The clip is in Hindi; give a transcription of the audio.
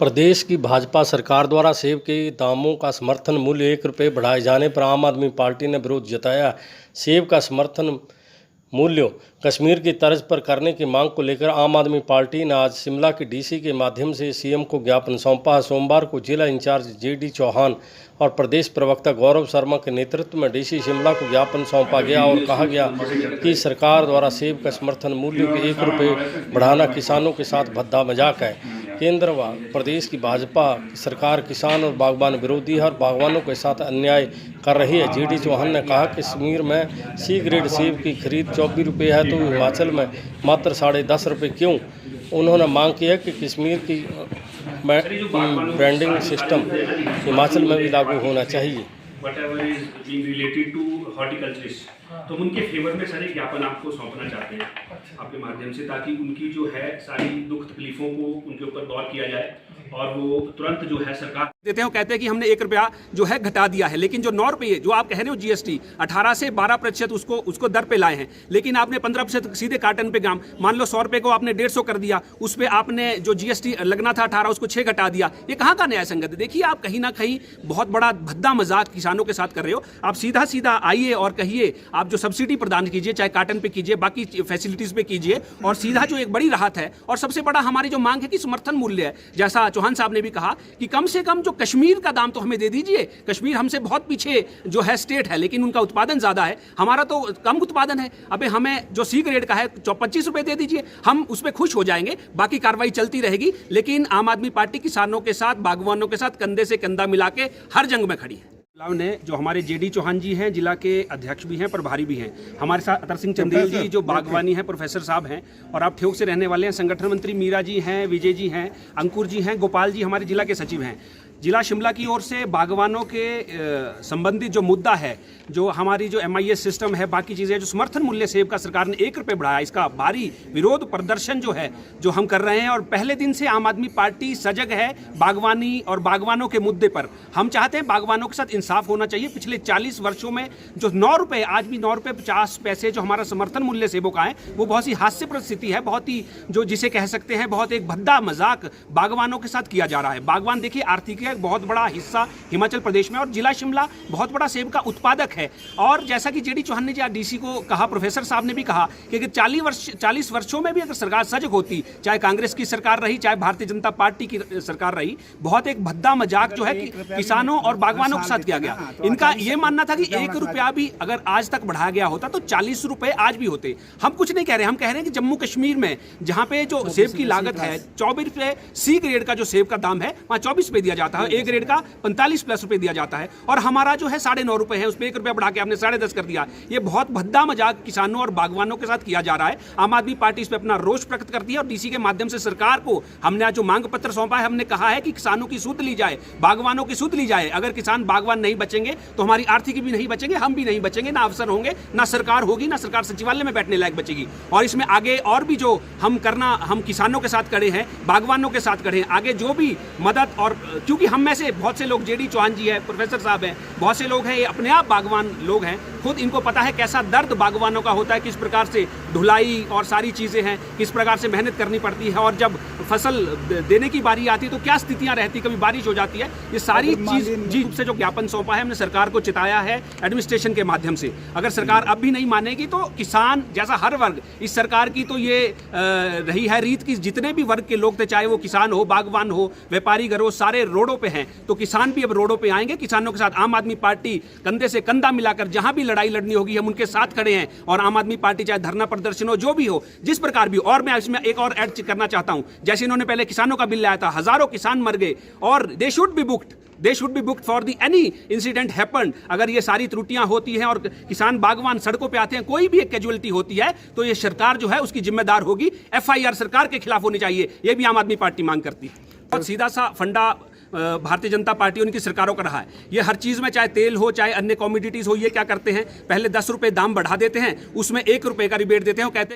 प्रदेश की भाजपा सरकार द्वारा सेब के दामों का समर्थन मूल्य ₹1 बढ़ाए जाने पर आम आदमी पार्टी ने विरोध जताया। सेब का समर्थन मूल्य कश्मीर की तर्ज पर करने की मांग को लेकर आम आदमी पार्टी ने आज शिमला के डीसी के माध्यम से सीएम को ज्ञापन सौंपा। सोमवार को जिला इंचार्ज जेडी चौहान और प्रदेश प्रवक्ता गौरव शर्मा के नेतृत्व में डीसी शिमला को ज्ञापन सौंपा गया और कहा गया कि सरकार द्वारा सेब का समर्थन मूल्य के ₹1 बढ़ाना किसानों के साथ भद्दा मजाक है। केंद्र व प्रदेश की भाजपा सरकार किसान और बागवान विरोधी है और बागवानों के साथ अन्याय कर रही है। जेडी चौहान ने कहा कि कश्मीर में सी ग्रेड सेब की खरीद ₹24 है तो हिमाचल में मात्र ₹10.5 क्यों? उन्होंने मांग की है कि कश्मीर की ब्रांडिंग सिस्टम हिमाचल में भी लागू होना चाहिए। Whatever is being related to horticulturist, तो उनके फेवर में सारे ज्ञापन आपको सौंपना चाहते हैं आपके माध्यम से, ताकि उनकी जो है सारी दुख तकलीफों को उनके ऊपर गौर किया जाए और वो तुरंत जो है सरकार देते हैं। कहते हैं कि हमने ₹1 जो है घटा दिया है, लेकिन जो ₹9 जो आप कह रहे हो जीएसटी 18 से 12% उसको दर पे लाए हैं, लेकिन आपने 15% सीधे कार्टन पे ग्राम, मान लो ₹100 को आपने 150 कर दिया, उस पर आपने जो जीएसटी लगना था 18 उसको 6 घटा दिया। ये कहाँ का न्याय संगत है? देखिए, आप कहीं ना कहीं बहुत बड़ा भद्दा मजाक किसानों के साथ कर रहे हो। आप सीधा सीधा आइए और कहिए, आप जो सब्सिडी प्रदान कीजिए, चाहे कार्टन पे कीजिए, बाकी फैसिलिटीज पे कीजिए, और सीधा जो एक बड़ी राहत है और सबसे बड़ा हमारी जो मांग है कि समर्थन मूल्य है, जैसा चौहान साहब ने भी कहा कि कम से कम जो कश्मीर का दाम तो हमें दे दीजिए। कश्मीर हमसे बहुत पीछे जो है स्टेट है, लेकिन उनका उत्पादन ज्यादा है, हमारा तो कम उत्पादन है। अबे हमें जो सी ग्रेड का है ₹25 दे दीजिए, हम उस पर खुश हो जाएंगे, बाकी कार्रवाई चलती रहेगी। लेकिन आम आदमी पार्टी किसानों के साथ, बागवानों के साथ कंधे से कंधा मिला के हर जंग में खड़ी है। ने जो हमारे जेडी चौहान जी हैं, जिला के अध्यक्ष भी हैं, प्रभारी भी हैं, हमारे साथ अतर सिंह चंदेल जी जो बागवानी हैं, प्रोफेसर साहब हैं, और आप ठेउक से रहने वाले हैं, संगठन मंत्री मीरा जी हैं, विजय जी हैं, अंकुर जी हैं, गोपाल जी हमारे जिला के सचिव हैं। जिला शिमला की ओर से बागवानों के संबंधित जो मुद्दा है, जो हमारी जो MIS सिस्टम है, बाकी चीज़ें, जो समर्थन मूल्य सेब का सरकार ने ₹1 बढ़ाया, इसका भारी विरोध प्रदर्शन जो है जो हम कर रहे हैं। और पहले दिन से आम आदमी पार्टी सजग है बागवानी और बागवानों के मुद्दे पर। हम चाहते हैं बागवानों के साथ इंसाफ होना चाहिए। पिछले 40 वर्षों में जो ₹9, आज भी ₹9.50 जो हमारा समर्थन मूल्य सेबों का है, वो बहुत ही हास्यप्रद स्थिति है, बहुत ही जो जिसे कह सकते हैं बहुत एक भद्दा मजाक बागवानों के साथ किया जा रहा है। बागवान देखिए आर्थिक बहुत बड़ा हिस्सा हिमाचल प्रदेश में, और जिला शिमला बहुत बड़ा सेब का उत्पादक है। और जैसा कि जेडी चौहान ने डीसी को कहा, प्रोफेसर साहब ने भी कहा कि अगर 40 वर्षों में भी अगर सरकार सजग होती, चाहे कांग्रेस की सरकार रही, चाहे भारतीय जनता पार्टी की सरकार रही, बहुत एक भद्दा मजाक जो है कि किसानों और बागवानों के साथ किया गया। इनका यह मानना था कि ₹1 भी अगर आज तक बढ़ाया गया होता तो ₹40 आज भी होते। हम कुछ नहीं कह रहे, हम कह रहे हैं कि जम्मू कश्मीर में जहां पे जो सेब की लागत है ₹24 सी ग्रेड का जो सेब का दाम है, वहां ₹24 दिया जाता है, ए ग्रेड का ₹45+ दिया जाता है, और हमारा जो है ₹9.5 है, उस पर ₹1 बढ़ा के आपने $10.5 कर दिया। ये बहुत भद्दा मजाक किसानों और बागवानों के साथ किया जा रहा है। आम आदमी पार्टी इस पर अपना रोष प्रकट करती है और डीसी के माध्यम से सरकार को हमने आज जो मांग पत्र सौंपा है, हमने कहा है कि किसानों की सुध ली जाए, बागवानों की सुध ली जाए। अगर किसान बागवान नहीं बचेंगे तो हमारी आर्थिकी भी नहीं बचेंगे, हम भी नहीं बचेंगे, ना अफसर होंगे, ना सरकार होगी, ना सरकार सचिवालय में बैठने लायक बचेगी। और इसमें आगे और भी जो हम किसानों के साथ खड़े हैं, बागवानों के साथ खड़े हैं, आगे जो भी मदद, और क्योंकि हम में से बहुत से लोग, जेडी चौहान जी है, प्रोफेसर साहब हैं, बहुत से लोग हैं, ये अपने आप बागवान लोग हैं, खुद इनको पता है कैसा दर्द बागवानों का होता है, किस प्रकार से ढुलाई और सारी चीज़ें हैं, किस प्रकार से मेहनत करनी पड़ती है, और जब फसल देने की बारी आती है तो क्या स्थितियां रहती, कभी बारिश हो जाती है। ये सारी चीज़ जी से जो ज्ञापन सौंपा है, हमने सरकार को चिताया है एडमिनिस्ट्रेशन के माध्यम से। अगर सरकार अब भी नहीं मानेगी तो किसान जैसा हर वर्ग, इस सरकार की तो ये रही है रीत कि जितने भी वर्ग के लोग थे, चाहे वो किसान हो, बागवान हो, व्यापारी घर हो, सारे रोडों पे हैं, तो किसान भी अब रोडों पे आएंगे। किसानों के साथ आम आदमी पार्टी कंधे से कंधा मिलाकर जहां भी लड़ाई लड़नी होगी हम उनके साथ खड़े हैं। और आम आदमी पार्टी चाहे धरना प्रदर्शन हो, जो भी हो, जिस प्रकार भी। और मैं इसमें एक और ऐड करना चाहता हूं, जैसे इन्होंने पहले किसानों का बिल लाया था, हजारों किसान मर गए, और they should be booked for the any incident happened. अगर ये सारी त्रुटियां होती हैं और किसान बागवान सड़कों पे आते हैं, कोई भी एक कैजुअलिटी होती है, तो ये सरकार जो है उसकी जिम्मेदार होगी। FIR सरकार के खिलाफ होनी चाहिए, ये भी आम आदमी पार्टी मांग करती है। बहुत सीधा सा फंडा भारतीय जनता पार्टी उनकी सरकारों का रहा है। ये हर चीज़ में, चाहे तेल हो, चाहे अन्य कमोडिटीज़ हो, ये क्या करते हैं, पहले ₹10 दाम बढ़ा देते हैं, उसमें ₹1 का रिबेट देते हैं, कहते हैं